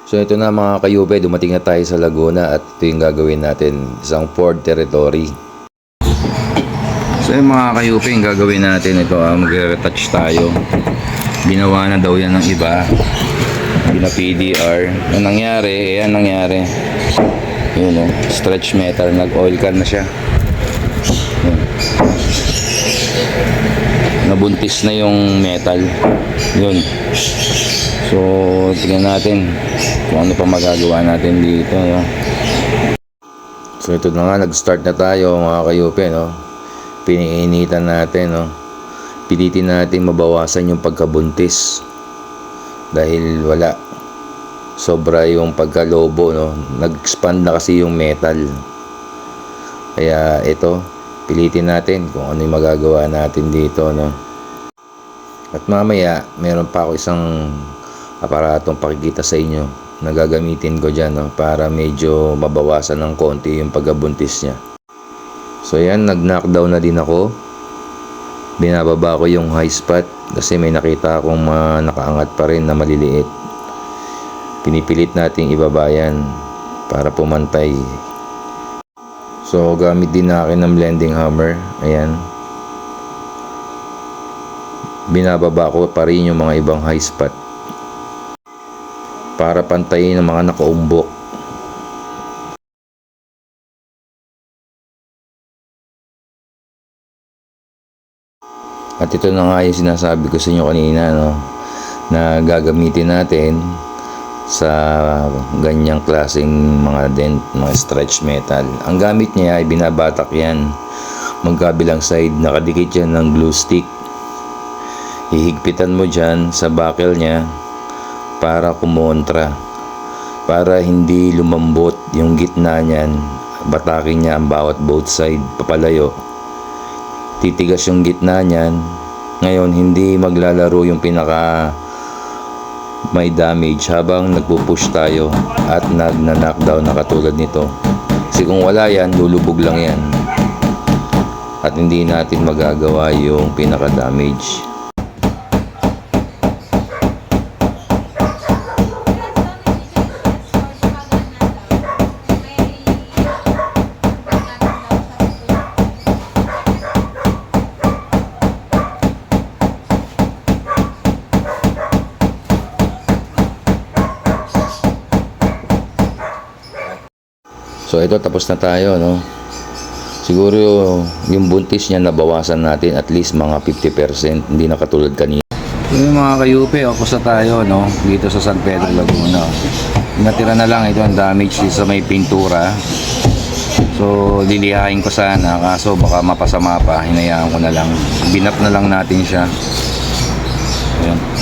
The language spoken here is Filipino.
So ito na mga kayube, dumating na tayo sa Laguna at ito yung gagawin natin, isang Ford Territory. So yung mga kayube, yung gagawin natin ito, mag-retouch tayo. Ginawa na daw yan ng iba, na PDR. Ang nangyari, ayan nangyari. Yun stretch metal, nag-oil can na siya. Yun. Nabuntis na yung metal. Yun. So, tingnan natin kung ano pa magagawa natin dito, no? So, ito na nga, nag-start na tayo mga kayupe, no? Piniinitan natin, no? Pilitin natin mabawasan yung pagkabuntis dahil wala, sobra yung pagkalobo, no? Nag-expand na kasi yung metal. Kaya ito, pilitin natin kung ano yung magagawa natin dito, no? At mamaya meron pa ako isang aparatong pakikita sa inyo na gagamitin ko dyan, no? Para medyo mabawasan ng konti yung pagkabuntis niya. So yan, nag-knockdown na din ako. Binababa ko yung high spot kasi may nakita akong nakaangat pa rin na maliliit. Pinipilit nating ibaba yan para pumantay. So gamit din na akin ng blending hammer. Ayan, binababa ko pa rin yung mga ibang high spot para pantayin ang mga nakaumbok. At ito na nga yung sinasabi ko sa inyo kanina, no? Na gagamitin natin sa ganyang klaseng mga dent, mga stretch metal. Ang gamit niya ay binabatak yan magkabilang side, nakadikit yan ng glue stick. Hihigpitan mo dyan sa buckle niya para kumontra, para hindi lumambot yung gitna niyan. Batakin niya ang bawat both side papalayo, titigas yung gitna niyan. Ngayon hindi maglalaro yung pinaka may damage habang nagpupush tayo at nagna-knockdown na katulad nito, kasi kung wala yan, lulubog lang yan at hindi natin magagawa yung pinaka damage. So ito, tapos na tayo, no? Siguro yung buntis niya nabawasan natin at least mga 50%, hindi na katulad kanina. So yung mga kayupe, ako sa tayo, no? Dito sa San Pedro, Laguna. Natira na lang ito ang damage sa may pintura. So lilihain ko sana, kaso baka mapasama pa, hinayaan ko na lang. Binap na lang natin siya. Ayan.